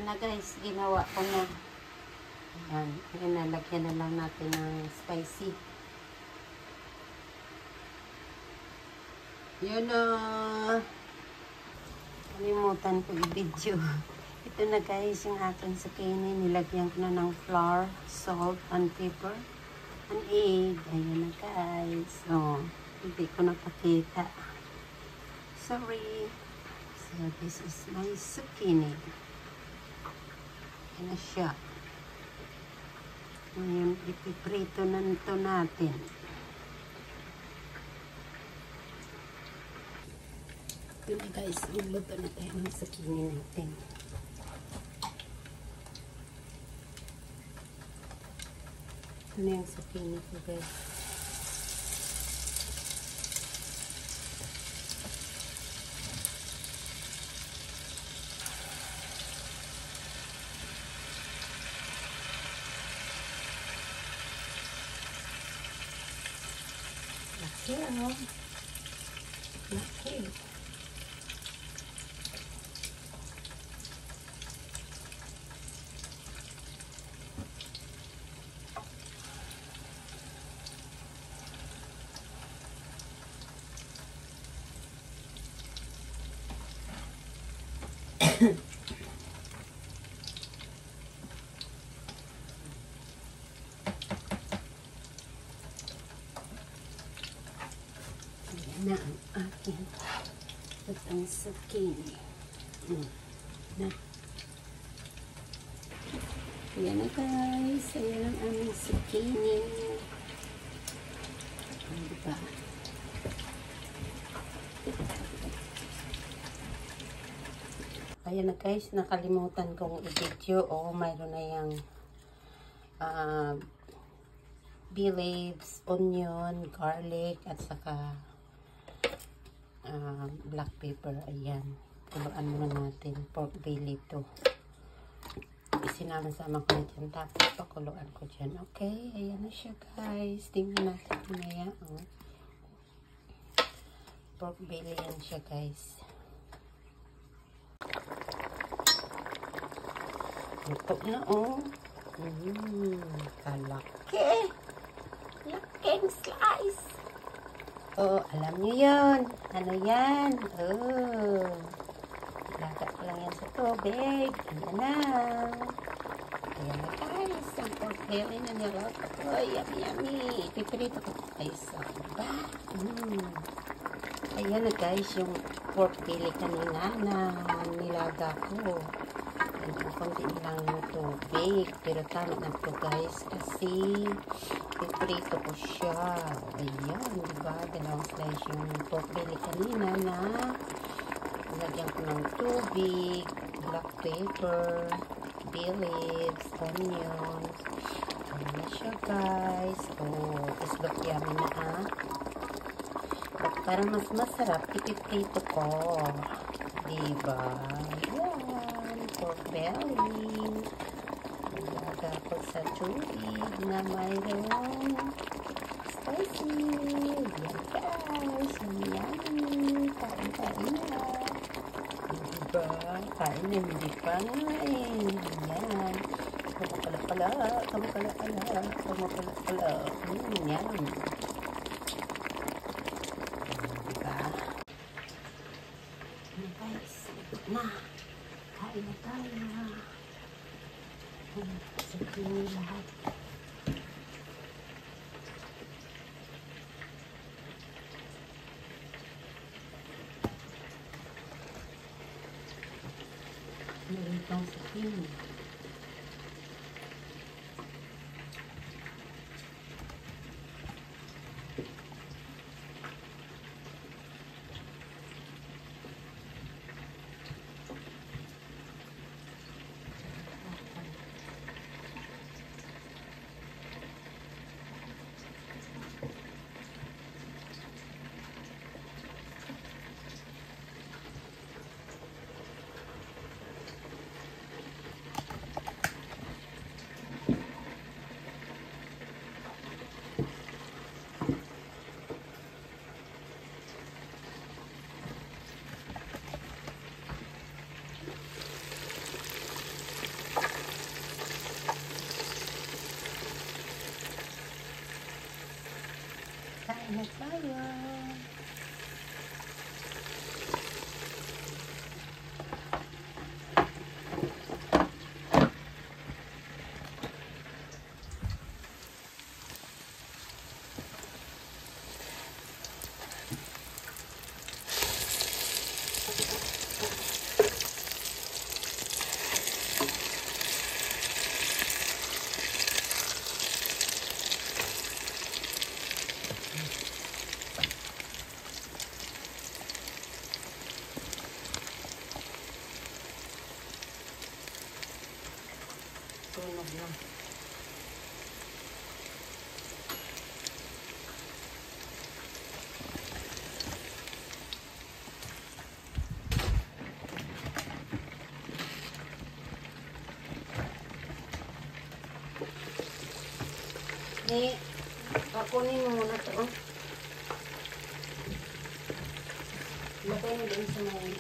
na guys, ginawa ko na. Ayan, inalagyan na lang natin ng spicy. Yun na. Kalimutan ko i-video. Ito na guys, yung aking zucchini. Nilagyan ko na ng flour, salt, and pepper, and egg. Ayan na guys. So, hindi ko napakita. Sorry. So, this is my zucchini. Ayan na siya. Ngayon, ipiprito na ito natin. Ito na guys, iluto na tayo ng zucchini natin. Ito na yung zucchini ko guys. Laki oh. Laki. Ayan na ang aking itong zucchini. Na. Ayan na guys. Ayan ang aming zucchini. Diba? Ayan na guys. Nakalimutan kong i-video. O mayroon na yung bay leaves, onion, garlic, at saka black pepper. Ayan. Kuluan muna natin. Pork belly to. Isinama-sama ko na dyan. Tapos pakuluan ko dyan. Okay. Ayan na siya guys. Tingnan natin maya. Oh. Pork belly yan siya guys. Ito na oh. Kalaki. Laking slice. Oh, alam niyo yun. Ano yan? Oh. Lagat ko lang yan sa tubig. Ayan na. Ayan na guys. Ang pork belly na niloto ko. Yummy, yummy. Pipirito ko guys. Diba? Ayan na guys. Yung pork belly kanina na nilaga ko. Konti lang yung tubig. Pero tama na ito guys. Kasi piprito ko siya. Ayan. Diba? Dalawang slice yung pork belly kanina na lagyan ko ng tubig, black pepper, bay leaves, onions. Ayan na siya guys. Oh, tapos look yummy na But para mas masarap, ipiprito ko. Diba? Ayan. Pork belly. Ilaga ko sa tubig na mayroong spicy. Ayan guys. Yummy. Kain-kain na. Diba? Kain na hindi pa nga eh. Ayan. Kamapala-pala. Kamapala-pala. Kamapala-pala. Yan. Diba? Ayan guys. Na. Kain na tayo. Zucchini lahat. Meron itong zucchini. na tayo. Tunog na. Kunin mo muna ito. Lagay mo din sa may